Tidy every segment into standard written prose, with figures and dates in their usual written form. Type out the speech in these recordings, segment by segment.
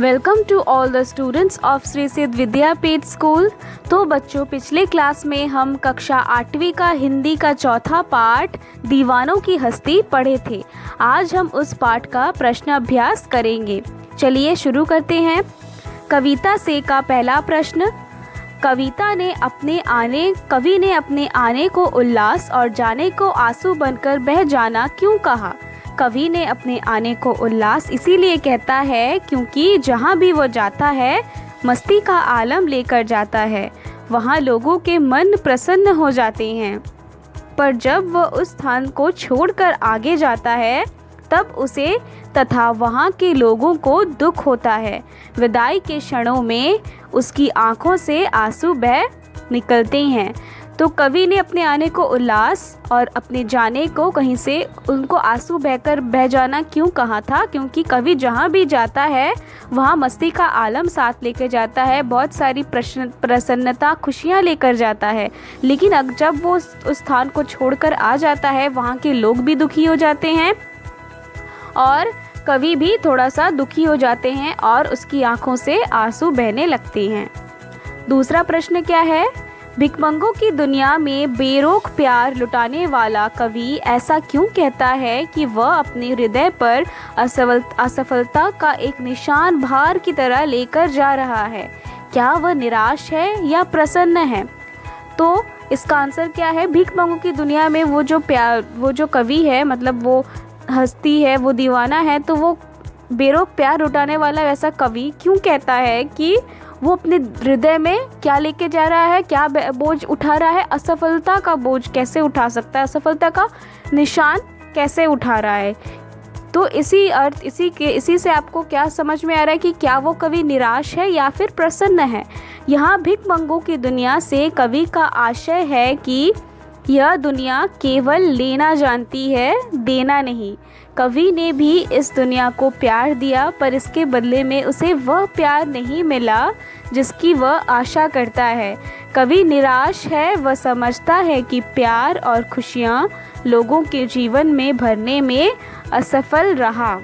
Welcome to all the students of Shri Siddh Vidyapeeth school. तो बच्चों, पिछले क्लास में हम कक्षा 8वीं का हिंदी का चौथा पाठ दीवानों की हस्ती पढ़े थे। आज हम उस पाठ का प्रश्न अभ्यास करेंगे। चलिए शुरू करते हैं। कविता से का पहला प्रश्न। कवि ने अपने आने को उल्लास और जाने को आंसू बनकर बह जाना क्यों कहा? कवि ने अपने आने को उल्लास इसीलिए कहता है क्योंकि जहाँ भी वो जाता है मस्ती का आलम लेकर जाता है। वहाँ लोगों के मन प्रसन्न हो जाते हैं। पर जब वह उस स्थान को छोड़कर आगे जाता है तब उसे तथा वहाँ के लोगों को दुख होता है। विदाई के क्षणों में उसकी आंखों से आंसू बह निकलते हैं। तो कवि ने अपने आने को उल्लास और अपने जाने को कहीं से उनको आंसू बह जाना क्यों कहा था? क्योंकि कवि जहाँ भी जाता है वहाँ मस्ती का आलम साथ लेकर जाता है, बहुत सारी प्रसन्नता खुशियाँ लेकर जाता है। लेकिन अब जब वो उस स्थान को छोड़कर आ जाता है वहाँ के लोग भी दुखी हो जाते हैं और कवि भी थोड़ा सा दुखी हो जाते हैं और उसकी आंखों से आंसू बहने लगते हैं। दूसरा प्रश्न क्या है? भिखमंगों की दुनिया में बेरोक प्यार लुटाने वाला कवि ऐसा क्यों कहता है कि वह अपने हृदय पर असफलता का एक निशान भार की तरह लेकर जा रहा है? क्या वह निराश है या प्रसन्न है? तो इसका आंसर क्या है? भिखमंगों की दुनिया में वो जो कवि है, मतलब वो हस्ती है, वो दीवाना है, तो वो बेरोक प्यार लुटाने वाला वैसा कवि क्यों कहता है कि वो अपने हृदय में क्या लेके जा रहा है, क्या बोझ उठा रहा है? असफलता का बोझ कैसे उठा सकता है? असफलता का निशान कैसे उठा रहा है? तो इसी से आपको क्या समझ में आ रहा है कि क्या वो कवि निराश है या फिर प्रसन्न है? यहाँ भिखमंगों की दुनिया से कवि का आशय है कि यह दुनिया केवल लेना जानती है, देना नहीं। कवि ने भी इस दुनिया को प्यार दिया पर इसके बदले में उसे वह प्यार नहीं मिला जिसकी वह आशा करता है। कवि निराश है, वह समझता है कि प्यार और खुशियाँ लोगों के जीवन में भरने में असफल रहा।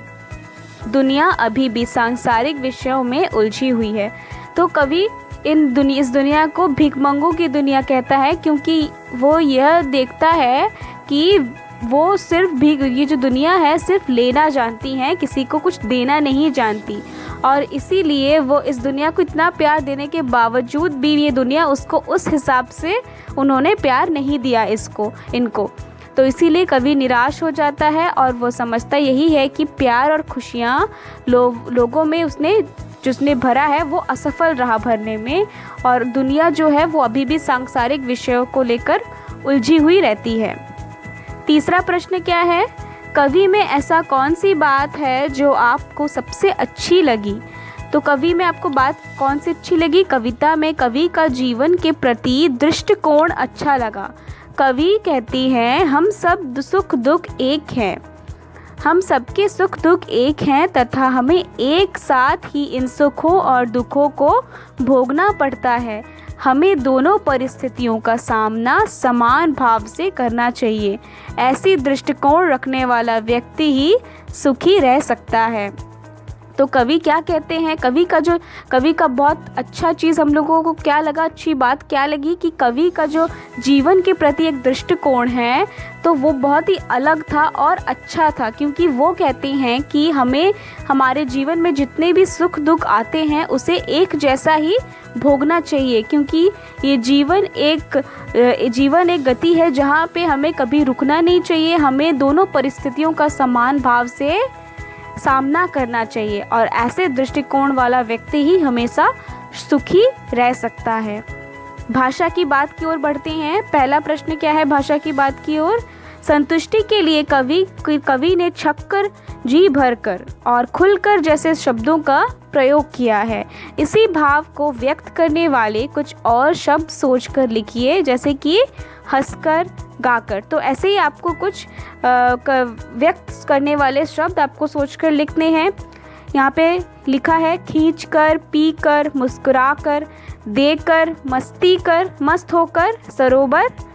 दुनिया अभी भी सांसारिक विषयों में उलझी हुई है। तो कवि इस दुनिया को भिखमंगों की दुनिया कहता है क्योंकि वो यह देखता है कि वो सिर्फ ये जो दुनिया है सिर्फ लेना जानती है, किसी को कुछ देना नहीं जानती। और इसीलिए वो इस दुनिया को इतना प्यार देने के बावजूद भी ये दुनिया उसको उस हिसाब से उन्होंने प्यार नहीं दिया इनको। तो इसीलिए कवि निराश हो जाता है और वो समझता यही है कि प्यार और खुशियाँ लोगों में जिसने भरा है वो असफल रहा भरने में, और दुनिया जो है वो अभी भी सांसारिक विषयों को लेकर उलझी हुई रहती है। तीसरा प्रश्न क्या है? कवि में ऐसा कौन सी बात है जो आपको सबसे अच्छी लगी? तो कवि में आपको बात कौन सी अच्छी लगी? कविता में कवि का जीवन के प्रति दृष्टिकोण अच्छा लगा। कवि कहती हैं हम सब सुख दुख एक हैं, हम सबके सुख दुख एक हैं तथा हमें एक साथ ही इन सुखों और दुखों को भोगना पड़ता है। हमें दोनों परिस्थितियों का सामना समान भाव से करना चाहिए। ऐसी दृष्टिकोण रखने वाला व्यक्ति ही सुखी रह सकता है। तो कवि क्या कहते हैं? कवि का बहुत अच्छा चीज़ हम लोगों को क्या लगा, अच्छी बात क्या लगी कि कवि का जो जीवन के प्रति एक दृष्टिकोण है तो वो बहुत ही अलग था और अच्छा था, क्योंकि वो कहते हैं कि हमें हमारे जीवन में जितने भी सुख दुख आते हैं उसे एक जैसा ही भोगना चाहिए, क्योंकि ये जीवन एक गति है जहाँ पे हमें कभी रुकना नहीं चाहिए। हमें दोनों परिस्थितियों का समान भाव से सामना करना चाहिए और ऐसे दृष्टिकोण वाला व्यक्ति ही हमेशा सुखी रह सकता है। भाषा की बात की ओर बढ़ते हैं। पहला प्रश्न क्या है भाषा की बात की ओर? संतुष्टि के लिए कवि ने छक्कर, जी भरकर और खुलकर जैसे शब्दों का प्रयोग किया है। इसी भाव को व्यक्त करने वाले कुछ और शब्द सोचकर लिखिए, जैसे कि हंसकर, गाकर। तो ऐसे ही आपको कुछ व्यक्त करने वाले शब्द आपको सोचकर लिखने हैं। यहाँ पे लिखा है खींचकर, पीकर, मुस्कुराकर, देकर, मस्ती कर, मस्त होकर,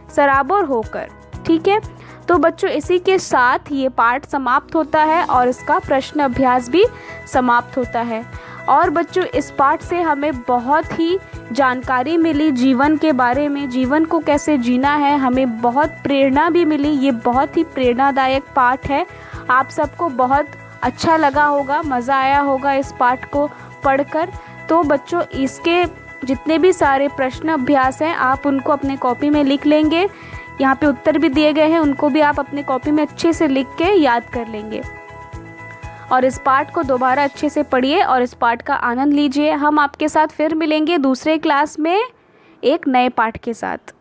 सराबोर होकर। ठीक है, तो बच्चों इसी के साथ ये पाठ समाप्त होता है और इसका प्रश्न अभ्यास भी समाप्त होता है। और बच्चों, इस पाठ से हमें बहुत ही जानकारी मिली जीवन के बारे में, जीवन को कैसे जीना है, हमें बहुत प्रेरणा भी मिली। ये बहुत ही प्रेरणादायक पाठ है। आप सबको बहुत अच्छा लगा होगा, मज़ा आया होगा इस पाठ को पढ़कर। तो बच्चों, इसके जितने भी सारे प्रश्न अभ्यास हैं आप उनको अपने कॉपी में लिख लेंगे। यहाँ पे उत्तर भी दिए गए हैं, उनको भी आप अपने कॉपी में अच्छे से लिख के याद कर लेंगे। और इस पाठ को दोबारा अच्छे से पढ़िए और इस पाठ का आनंद लीजिए। हम आपके साथ फिर मिलेंगे दूसरे क्लास में एक नए पाठ के साथ।